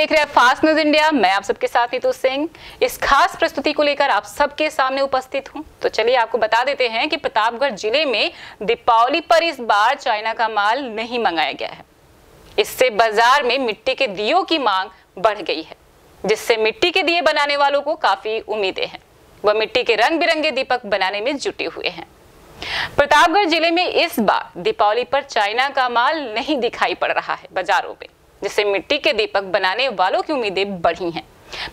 देख रहे हैं फास्ट न्यूज इंडिया। मैं आप सबके साथ नीतू सिंह इस खास प्रस्तुति को लेकर आप सबके सामने उपस्थित हूं। तो चलिए आपको बता देते हैं कि प्रतापगढ़ जिले में दीपावली पर इस बार चाइना का माल नहीं मंगाया गया है। इससे बाजार में मिट्टी के दियों की मांग बढ़ गई है, जिससे मिट्टी के दिए बनाने वालों को काफी उम्मीदें हैं। वह मिट्टी के रंग बिरंगे दीपक बनाने में जुटे हुए हैं। प्रतापगढ़ जिले में इस बार दीपावली पर चाइना का माल नहीं दिखाई पड़ रहा है बाजारों में, जिससे मिट्टी के दीपक बनाने वालों की उम्मीदें बढ़ी हैं।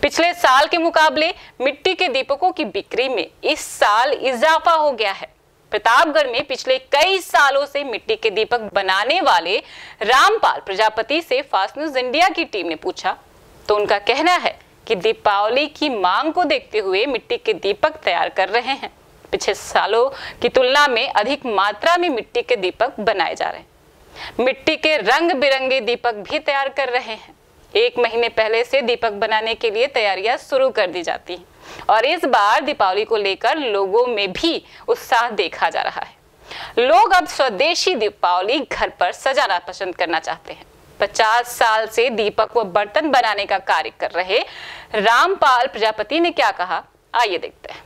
पिछले साल के मुकाबले मिट्टी के दीपकों की बिक्री में इस साल इजाफा हो गया है। प्रतापगढ़ में पिछले कई सालों से मिट्टी के दीपक बनाने वाले रामपाल प्रजापति से फास्ट न्यूज इंडिया की टीम ने पूछा, तो उनका कहना है कि दीपावली की मांग को देखते हुए मिट्टी के दीपक तैयार कर रहे हैं। पिछले सालों की तुलना में अधिक मात्रा में मिट्टी के दीपक बनाए जा रहे हैं। मिट्टी के रंग बिरंगे दीपक भी तैयार कर रहे हैं। 1 महीने पहले से दीपक बनाने के लिए तैयारियां शुरू कर दी जाती हैं और इस बार दीपावली को लेकर लोगों में भी उत्साह देखा जा रहा है। लोग अब स्वदेशी दीपावली घर पर सजाना पसंद करना चाहते हैं। 50 साल से दीपक व बर्तन बनाने का कार्य कर रहे रामपाल प्रजापति ने क्या कहा, आइए देखते हैं।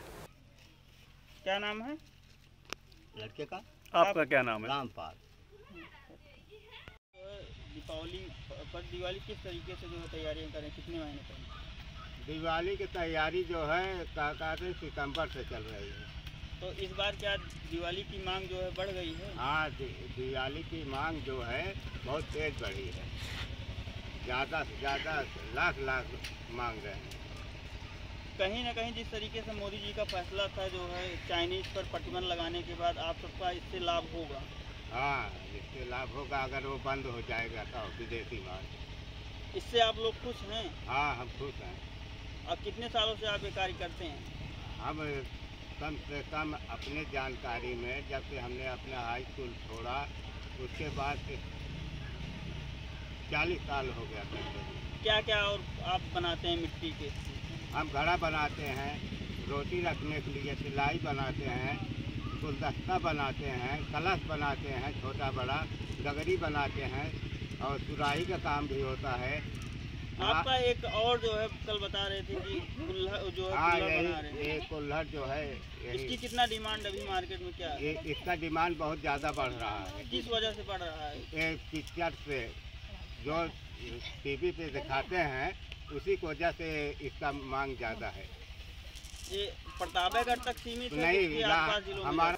क्या नाम है लड़के का? आपका क्या नाम है? रामपाल। दिवाली किस तरीके से जो है तैयारियां करें, कितने महीने पहले? दिवाली की तैयारी जो है कहते सितंबर से चल रही है। तो इस बार क्या दिवाली की मांग जो है बढ़ गई है? हाँ, दिवाली की मांग जो है बहुत तेज बढ़ी है। ज़्यादा से ज़्यादा लाख मांग रहे हैं। कहीं ना कहीं जिस तरीके से मोदी जी का फैसला था जो है चाइनीज पर प्रतिबंध लगाने के बाद आप सबका इससे लाभ होगा? हाँ, इससे लाभ होगा अगर वो बंद हो जाएगा तो विदेशी माल। इससे आप लोग खुश हैं? हाँ, हम खुश हैं। अब कितने सालों से आप ये कार्य करते हैं? हम कम से कम अपने जानकारी में जब से हमने अपना हाई स्कूल छोड़ा उसके बाद 40 साल हो गया था। क्या क्या और आप बनाते हैं मिट्टी के? हम घड़ा बनाते हैं, रोटी रखने के लिए सिलाई बनाते हैं, गुलदस्ता बनाते हैं, कलश बनाते हैं, छोटा बड़ा गगरी बनाते हैं और सुराही का काम भी होता है। आपका एक और जो है कल बता रहे थे कि कुल्हड़ जो है कुल्हड़ बना रहे हैं। ये कुल्हड़ जो है इसकी कितना डिमांड अभी मार्केट में क्या है? इसका डिमांड बहुत ज़्यादा बढ़ रहा है। किस वजह से बढ़ रहा है? ये पिक्चर से जो टीवी पे दिखाते हैं उसी की वजह से इसका मांग ज़्यादा है। ये प्रतापगढ़ तक सीमित है? नहीं, हमारा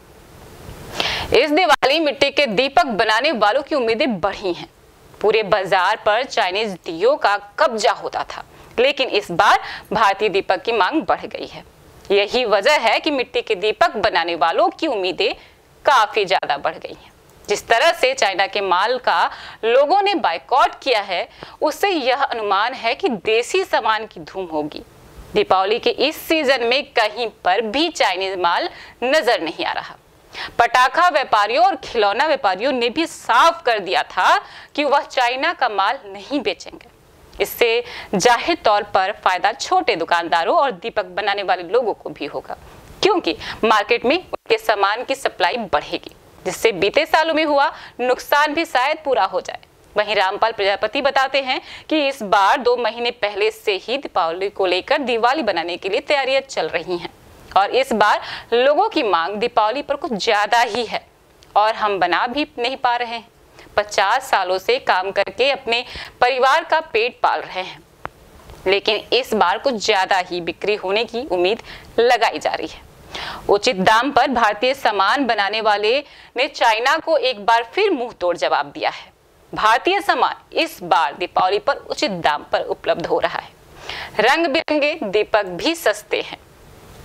इस दिवाली मिट्टी के दीपक बनाने वालों की उम्मीदें बढ़ी हैं। पूरे बाजार पर चाइनीज दियों का कब्जा होता था, लेकिन इस बार भारतीय दीपक की मांग बढ़ गई है। यही वजह है कि मिट्टी के दीपक बनाने वालों की उम्मीदें काफी ज्यादा बढ़ गई हैं। जिस तरह से चाइना के माल का लोगों ने बायकॉट किया है, उससे यह अनुमान है कि देसी सामान की धूम होगी। दीपावली के इस सीजन में कहीं पर भी चाइनीज माल नजर नहीं आ रहा। पटाखा व्यापारियों और खिलौना व्यापारियों ने भी साफ कर दिया था कि वह चाइना का माल नहीं बेचेंगे। इससे जाहिर तौर पर फायदा छोटे दुकानदारों और दीपक बनाने वाले लोगों को भी होगा, क्योंकि मार्केट में उनके सामान की सप्लाई बढ़ेगी, जिससे बीते सालों में हुआ नुकसान भी शायद पूरा हो जाए। वहीं रामपाल प्रजापति बताते हैं कि इस बार 2 महीने पहले से ही दीपावली को लेकर दिवाली बनाने के लिए तैयारियां चल रही हैं और इस बार लोगों की मांग दीपावली पर कुछ ज्यादा ही है और हम बना भी नहीं पा रहे हैं। 50 सालों से काम करके अपने परिवार का पेट पाल रहे हैं, लेकिन इस बार कुछ ज्यादा ही बिक्री होने की उम्मीद लगाई जा रही है। उचित दाम पर भारतीय सामान बनाने वाले ने चाइना को एक बार फिर मुंह तोड़ जवाब दिया है। भारतीय सामान इस बार दीपावली पर उचित दाम पर उपलब्ध हो रहा है। रंग बिरंगे दीपक भी सस्ते हैं।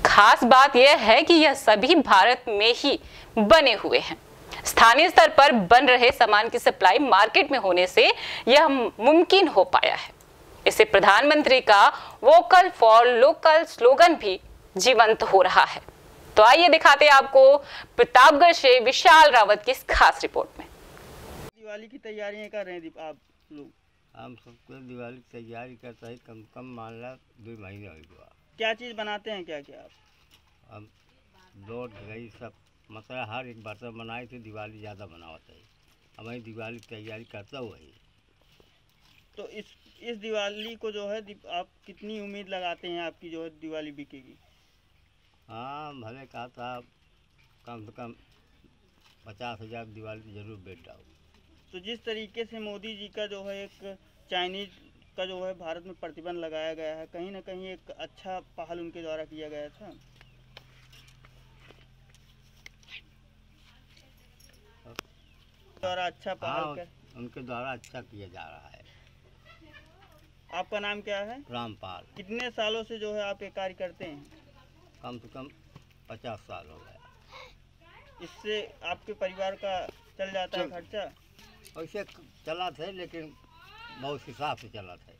खास बात यह है कि यह सभी भारत में ही बने हुए हैं। स्थानीय स्तर पर बन रहे सामान की सप्लाई मार्केट में होने से यह मुमकिन हो पाया है। इससे प्रधानमंत्री का वोकल फॉर लोकल स्लोगन भी जीवंत हो रहा है। तो आइए दिखाते हैं आपको प्रतापगढ़ से विशाल रावत की इस खास रिपोर्ट में। दिवाली की तैयारियां कर रहे हैं आप लोग? हम सबको दिवाली की तैयारी करता है, कम कम मान ला 2 महीने हो गया। क्या चीज़ बनाते हैं, क्या क्या आप? हम रोड गई सब मसला हर एक बर्तन बनाए थे, दिवाली ज़्यादा बनावत है। हमारी दिवाली की तैयारी करता हुआ ही। तो इस दिवाली को जो है आप कितनी उम्मीद लगाते हैं आपकी जो है दिवाली बिकेगी? हाँ, भले कहा था कम से कम 50,000 दिवाली जरूर बेटा हो। तो जिस तरीके से मोदी जी का जो है एक चाइनीज का जो है भारत में प्रतिबंध लगाया गया है, कहीं ना कहीं एक अच्छा पहल उनके द्वारा किया गया था। द्वारा अच्छा पहल कर उनके द्वारा अच्छा किया जा रहा है। आपका नाम क्या है? रामपाल। कितने सालों से जो है आप ये कार्य करते हैं? कम से कम 50 साल हो गया। इससे आपके परिवार का चल जाता है खर्चा? वैसे चला था, लेकिन बहुत हिसाब से चला था।